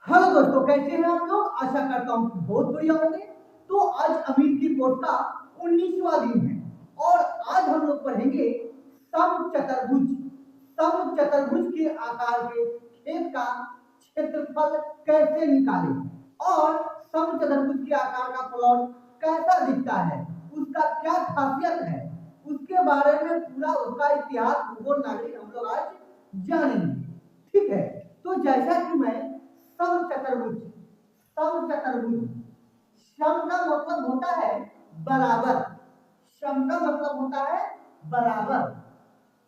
Hello दोस्तों, कैसे हैं आप लोग। आशा करता हूँ कि बहुत बढ़िया होंगे। तो आज अमीर की कोर्ट का 19वां दिन है और आज हम लोग पढ़ेंगे समचतुर्भुज। समचतुर्भुज के आकार के खेत का क्षेत्रफल कैसे निकालें और समचतुर्भुज के आकार का प्लॉट कैसा दिखता है, उसका क्या खासियत है, उसके बारे में पूरा उसका इतिहास, भूगोल, नागरिक हम लोग आज जानेंगे। ठीक है, तो जैसा कि मैं समचतुर्भुज समचतुर्भुज सम का मतलब होता है बराबर। सम का मतलब होता है बराबर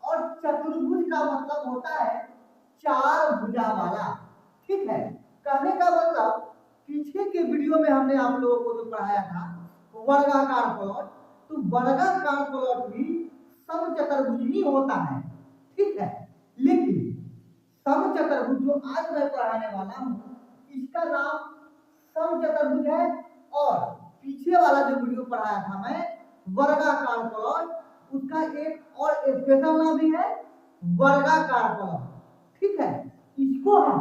और चतुर्भुज का मतलब होता है चार भुजा वाला। ठीक है, कहने का मतलब पीछे के वीडियो में हमने आप लोगों को जो पढ़ाया था वर्गाकार प्लॉट, तो वर्गाकार प्लॉट भी समचतुर्भुज ही होता है। ठीक है, लेकिन समचतुर्भुज जो आज मैं पढ़ाने वाला हूँ इसका नाम समचतुर्भुज है और पीछे वाला जो वीडियो पढ़ाया था मैं वर्गाकार प्लॉट, उसका एक और स्पेशल नाम भी है वर्गाकार प्लॉट। ठीक है, इसको हम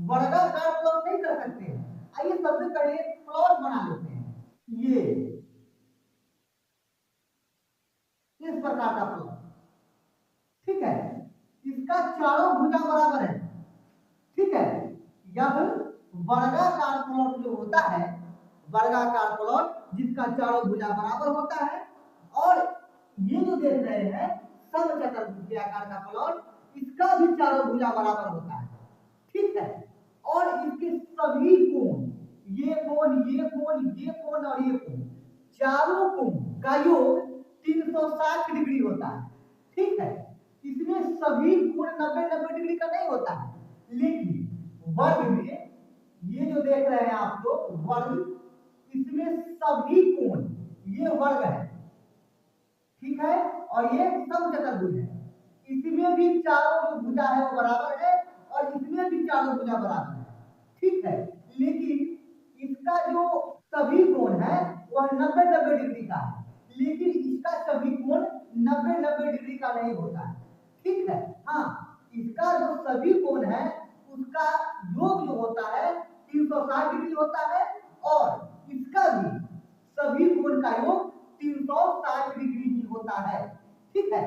वर्गाकार प्लॉट नहीं कर सकते हैं। आइए सबसे पहले प्लॉट बना लेते हैं। ये इस प्रकार का प्लॉट। ठीक है, इसका चारों भुजा बराबर है। ठीक है, यह वर्गाकार प्लॉट जो होता है, वर्गाकार प्लॉट जिसका चारों भुजा बराबर होता है, और ये जो देख रहे हैं समचतुर्भुज के आकार का प्लॉट, इसका भी चारों भुजा बराबर होता है। ठीक है, और इसके सभी कोण, ये कोण, ये कोण, ये कोण और ये कोण, चारों कोण का योग 360 डिग्री होता है। ठीक है, इसमें सभी कोण 90-90 डिग्री का नहीं होता है, लेकिन वर्ग में ये जो देख रहे हैं आप लोग वर्ग, इसमें सभी कोण, ये वर्ग है। ठीक है, और ये समचतुर्भुज है। इसमें भी चारों जो भुजा है वो बराबर है और इसमें भी चारों भुजा बराबर है। ठीक है, लेकिन इसका जो सभी कोण है वह 90-90 डिग्री का है, लेकिन इसका सभी कोण 90-90 डिग्री का नहीं होता है। ठीक है, हाँ, इसका जो सभी कोण है उसका योग जो होता है 360 डिग्री होता है और इसका भी सभी कोण का योग 360 डिग्री ही होता है। ठीक है,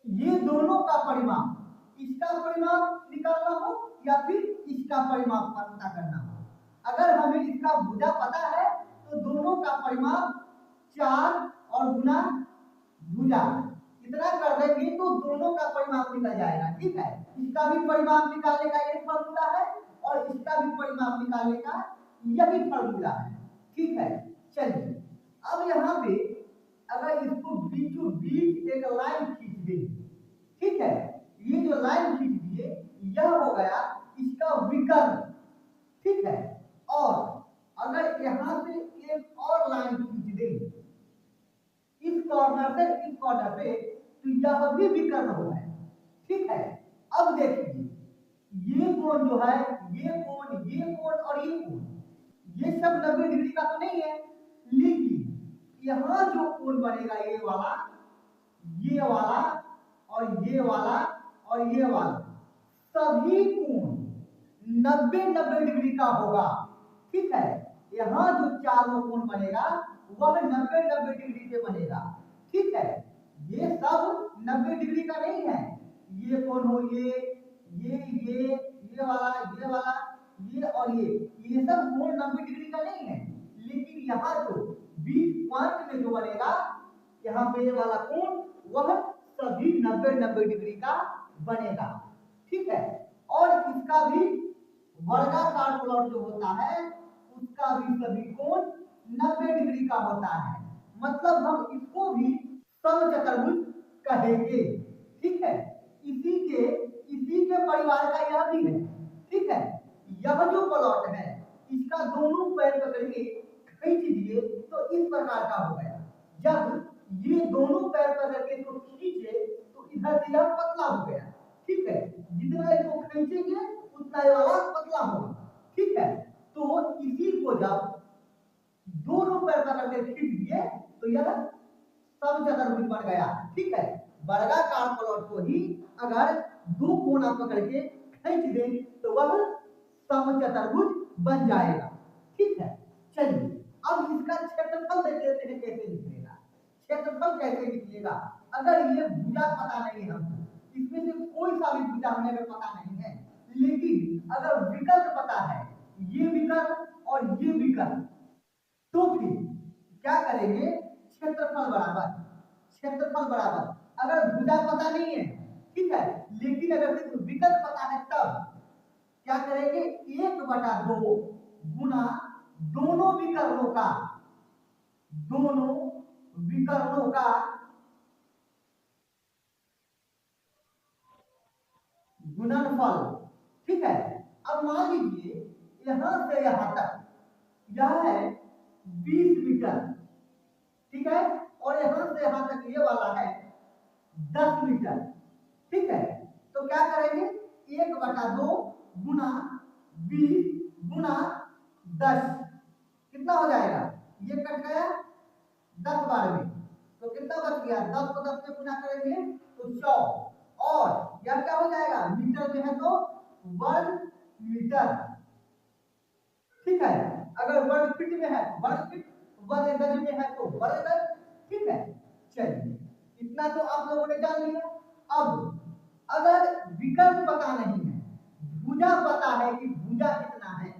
ये दोनों का परिमाप, इसका परिमाप निकालना हो या फिर इसका परिमाप पता करना हो, अगर हमें इसका भुजा पता है तो दोनों का परिमाप 4 और गुना भुजा इतना कर देंगे तो दोनों का परिमाप निकल जाएगा। ठीक है, इसका भी परिमाप निकालने का यही फॉर्मूला है और इसका भी परिमाप निकालने का यही फॉर्मूला है। ठीक है, चलिए अब यहाँ पे अगर इसको बीचों बीच एक लाइन खींच दें। ठीक है, ये जो लाइन खींच दिए यह हो गया इसका विकर्ण। ठीक है, और अगर यहाँ से एक और लाइन खींच दें इस कॉर्नर से इस कॉर्नर पे, तो यह भी विकर्ण हो गया। ठीक है, अब देखिए ये कोण जो है, ये कोण, ये कोण और ये कोण, ये सब 90 डिग्री का तो नहीं है, लेकिन यहाँ जो कोण बनेगा ये वाला और ये वाला और ये वाला, सभी कोण 90-90 डिग्री का होगा। ठीक है, यहाँ जो चारों कोण बनेगा वह 90-90 डिग्री से बनेगा। ठीक है, ये सब 90 डिग्री का नहीं है, ये कोण हो, ये वाला, ये वाला, ये और ये सब कोण 90 डिग्री का नहीं है, लेकिन यहाँ जो बीच पॉइंट में जो बनेगा, यहाँ पे ये वाला कोण वह सभी 90-90 डिग्री का बनेगा। ठीक है, और इसका भी वर्गाकार प्लॉट जो होता है उसका भी सभी कोण 90 डिग्री का होता है, मतलब हम इसको भी समचतुर्भुज कहेंगे। ठीक है, इसी के परिवार का यह भी है। ठीक है, यह जो प्लॉट है इसका दोनों पैर पकड़ के खींच दिए तो इस प्रकार का हो गया। जब ये दोनों पैर पकड़ के इसको खींचे तो इधर से यह पतला हो गया। ठीक है, जितना इसको खींचेंगे उतना ये वाला पतला होगा। ठीक है, तो इसी को जब दोनों पैर पकड़ के खींच दिए तो यह समचतुर्भुज बन गया। ठीक है, वर्गाकार प्लॉट को ही अगर दो कोना पकड़ के खींच दें तो वह समचतुर्भुज बन जाएगा। ठीक है, चलिए अब इसका क्षेत्रफल देख लेते हैं कैसे निकलेगा। क्षेत्रफल कैसे निकलेगा, अगर ये भुजा पता नहीं है हमको, इसमें से कोई सा भी भुजा हमें अगर पता नहीं है, लेकिन अगर विकल्प पता है, ये विकल्प और ये विकल्प, तो फिर क्या करेंगे, क्षेत्रफल बराबर क्षेत्रफल बराबर, अगर भुजा पता नहीं है, ठीक है, लेकिन अगर सिर्फ विकल्प पता है तब क्या करेंगे, 1/2 गुना दोनों विकर्णों का गुणनफल। ठीक है, अब मान लीजिए यहां से यहां तक यह है 20 मीटर, ठीक है, और यहां से यहां तक ये वाला है 10 मीटर। ठीक है, तो क्या करेंगे, 1/2 गुना 20 गुना 10, कितना हो जाएगा, ये कट गया 10 बार में, तो कितना बच गया, 10 को 10 से गुना करेंगे तो 100, और यह क्या हो जाएगा, मीटर में है तो वर्ग मीटर। ठीक है, अगर वर्ग फीट में है वर्ग फीट, वर्ग गज में है तो वर्ग गज। ठीक है, चलिए इतना तो आप लोगों ने जान लिया। अब अगर विकल्प पता नहीं है, भुजा पता है कि भुजा कितना है,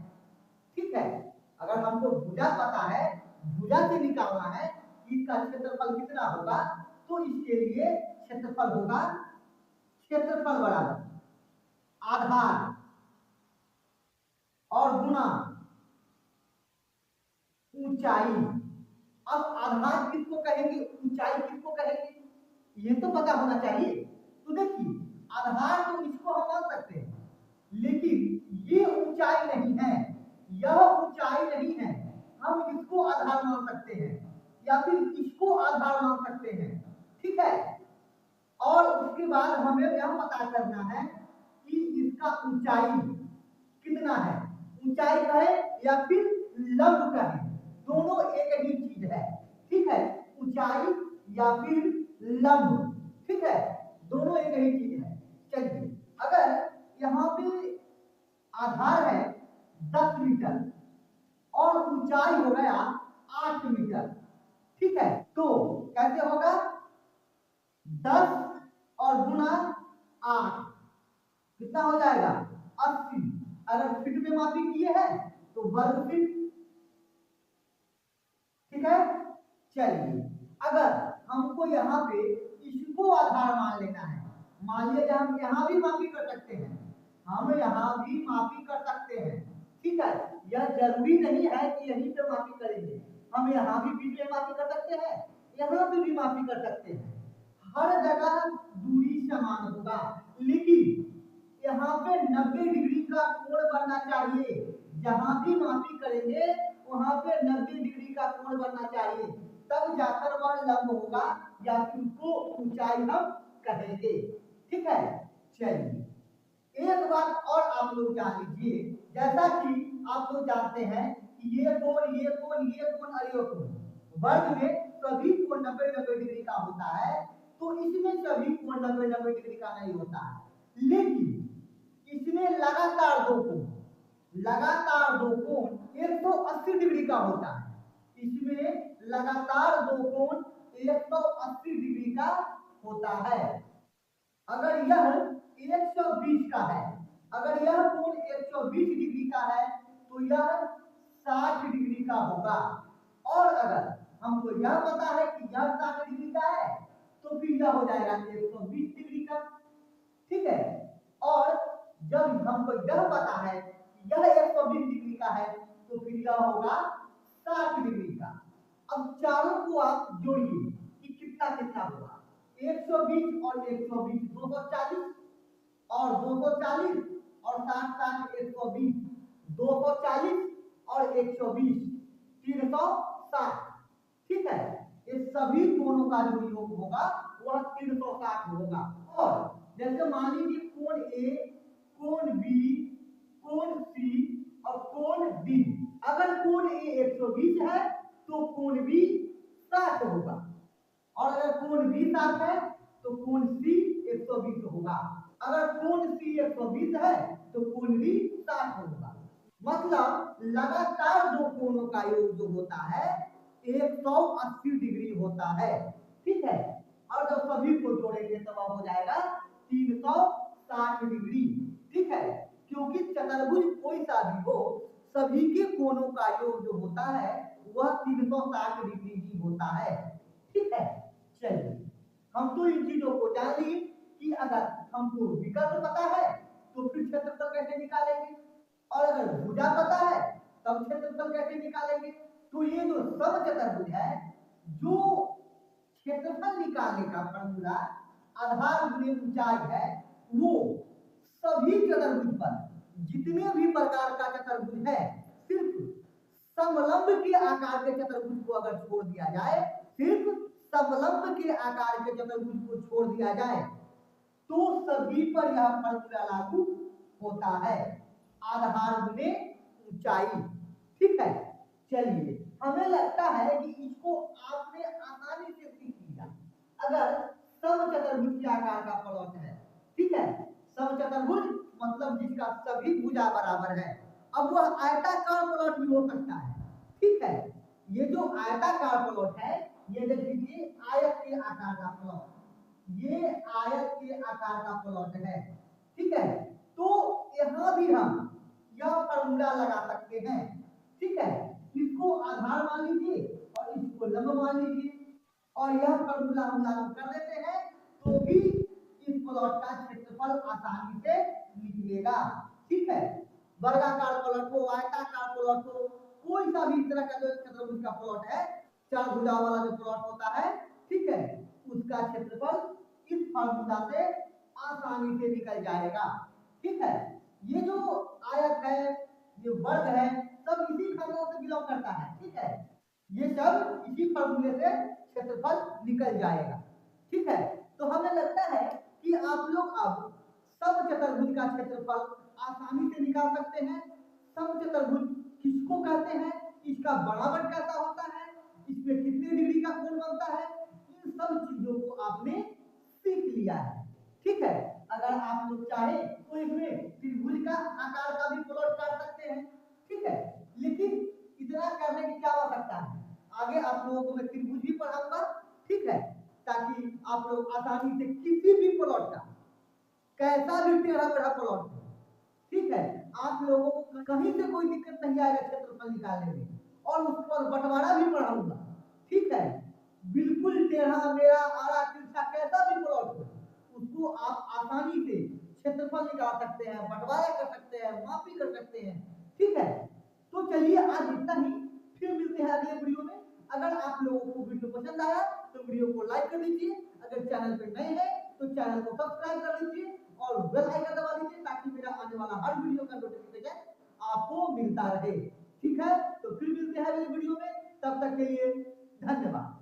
ठीक है, अगर हमको भुजा पता है, भुजा से निकालना है इसका क्षेत्रफल कितना होगा, तो इसके लिए क्षेत्रफल होगा, क्षेत्रफल बराबर आधार और गुना ऊंचाई। अब आधार किसको कहेंगे, ऊंचाई किसको कहेंगे, ये तो पता होना चाहिए। तो देखिए आधार तो इसको हम मान सकते हैं, लेकिन ये ऊंचाई नहीं है, यह ऊंचाई नहीं है, हम इसको आधार मान सकते हैं या फिर इसको आधार मान सकते हैं। ठीक है, और उसके बाद हमें यह पता करना है कि इसका ऊंचाई कितना है, ऊंचाई कहे या फिर लंब कहे, दोनों एक ही चीज है। ठीक है, ऊंचाई या फिर लंब, ठीक है, दोनों एक ही चीज है। चलिए अगर यहाँ पे आधार है 10 मीटर और ऊंचाई हो गया 8 मीटर, ठीक है, तो कैसे होगा, 10 और गुना 8 कितना हो जाएगा, 80। अगर फीट में मापी किए हैं तो वर्ग फीट। ठीक है, चलिए अगर हमको यहाँ पे इसको आधार मान लेना है, मान लीजिए हम यहाँ भी मापी कर सकते हैं, हम यहाँ भी मापी कर सकते हैं। ठीक है, यह जरूरी नहीं है कि यहीं पे मापी करेंगे, हम यहाँ भी बीच में मापी कर सकते हैं, यहाँ पे भी मापी कर सकते हैं, हर जगह दूरी समान होगा, लेकिन यहाँ पे 90 डिग्री का कोण बनना चाहिए, जहां भी मापी करेंगे वहां पे 90 डिग्री का कोण बनना चाहिए, तब जाकर वह लंब होगा या फिर उसको ऊंचाई हम कहेंगे। ठीक है, चलिए एक बात और आप लोग जान लीजिए, जैसा कि आप लोग जानते हैं कि ये कोण ये कोण ये कोण और ये कोण, वर्ग में सभी कोण 90-90 डिग्री का होता है, तो इसमें सभी कोण 90-90 डिग्री का नहीं होता है, लेकिन इसमें लगातार दो कोण 180 डिग्री का होता है, इसमें लगातार दो कोण 180 डिग्री का होता है। अगर यह 120 का है, अगर यह कोण 120 डिग्री का है तो यह 60 डिग्री का होगा, और अगर हमको यह पता है कि यह 60 डिग्री का है तो फिर यह हो जाएगा 120 डिग्री का। ठीक है, और जब हमको यह पता है कि यह 120 डिग्री का है तो फिर यह होगा 60 डिग्री का। अब चारों को आप जोड़िए कि कितना कितना होगा, 120 और 120 240, और 240 और 60 120, 240 और 120 360। ठीक है, ये सभी कोणों का जो योग होगा वह 360 होगा। और जैसे मान लीजिए कोण ए, कोण बी, कोण सी और कोण डी, अगर कोण ए 120 है तो कोण बी 60 होगा, और अगर कोण बी 60 है तो कोण सी 120 होगा, अगर कोण सी 120 है तो कोण बी 60 होगा। मतलब लगातार दो कोणों का योग जो होता है 180 डिग्री होता है। ठीक है, और जब सभी को जोड़ेंगे तो वह हो जाएगा 360 डिग्री। ठीक है, क्योंकि चतुर्भुज कोई सा भी हो, सभी के कोणों का योग जो होता है वह 360 डिग्री ही होता है। ठीक है, चलिए हम तो इन चीजों को जान लिए कि अगर हमको विकर्ण पता है तो फिर क्षेत्रफल कैसे निकालेंगे, और अगर भुजा पता है तब क्षेत्रफल कैसे निकालेंगे। तो ये जो समचतुर्भुज है, जो क्षेत्रफल निकालने का फॉर्मूला आधार गुणे ऊंचाई है, वो सभी चतुर्भुज पर, जितने भी प्रकार का चतुर्भुज है, सिर्फ समलंब के आकार के चतुर्भुज को अगर छोड़ दिया जाए, सिर्फ समलंब के आकार के चतुर्भुज को छोड़ दिया जाए तो सभी पर यह फॉर्मूला लागू होता है, आधार गुणे ऊंचाई। ठीक है, चलिए हमें लगता है कि इसको आपने आसानी से सीख लिया। अगर समचतुर्भुज के आकार का प्लॉट है, ठीक है, समचतुर्भुज मतलब जिसका सभी भुजा बराबर है। अब वह आयताकार प्लॉट भी हो सकता है। ठीक है, ये जो आयताकार प्लॉट है, ये देख लीजिए आयत के आकार का प्लॉट, ये आयत के आकार का प्लॉट है। ठीक है, तो यहां भी हम यह फॉर्मूला लगा सकते हैं। ठीक है, इसको आधार मान लीजिए और इसको लंब मान लीजिए, और यह फॉर्मूला हम लागू कर देते हैं तो भी इस प्लॉट का क्षेत्रफल आसानी से निकलेगा। ठीक है, वर्गाकार प्लॉट हो, आयताकार प्लॉट हो, कोई सा भी इस तरह का जो चतुर्भुज का प्लॉट है, चार भुजा वाला जो प्लॉट होता है, ठीक है, उसका क्षेत्रफल इस फॉर्मूला से आसानी से निकल जाएगा। ठीक है, ये जो आयत है, ये वर्ग है, सब इसी फॉर्मूला से बिलोंग करता है। ठीक है, ये सब इसी फॉर्मूले से क्षेत्रफल निकल जाएगा। ठीक है, तो हमें लगता है कि आप लोग अब समचतुर्भुज का क्षेत्रफल आसानी से निकाल सकते हैं। समचतुर्भुज किसको कहते हैं, इसका बनावट कैसा होता है, इसमें कितने डिग्री का कोण बनता है, इन सब चीजों को आपने सीख लिया है। ठीक है, अगर आप लोग चाहे तो इसमें त्रिभुज का आकार का भी प्लॉट काट सकते हैं। ठीक है, लेकिन इतना करने की क्या आवश्यकता है, आगे आप लोगों को मैं त्रिभुज भी पढ़ाऊंगा। ठीक है, ताकि आप लोग आसानी से किसी भी प्लॉट का, कैसा भी टेढ़ा मेढ़ा प्लॉट हो, ठीक है, आप लोगों को कहीं से कोई दिक्कत नहीं आएगा क्षेत्रफल निकालने में, और उस पर बंटवारा भी पढ़ाऊंगा। ठीक है, बिल्कुल टेढ़ा मेढ़ा आड़ा तिरछा कैसा भी प्लॉट हो, उसको आप आसानी से क्षेत्रफल निकाल सकते हैं, बंटवारा कर सकते हैं, मापी कर सकते हैं। ठीक है, तो चलिए आज इतना ही, फिर मिलते हैं अगले वीडियो में। अगर आप लोगों को वीडियो पसंद आया तो वीडियो को लाइक कर दीजिए, अगर चैनल पे नए हैं तो चैनल को सब्सक्राइब कर लीजिए और बेल आइकन दबा दीजिए ताकि मेरा आने वाला हर वीडियो का नोटिफिकेशन आपको मिलता रहे। ठीक है, तो फिर मिलते हैं अगले वीडियो में, तब तक के लिए धन्यवाद।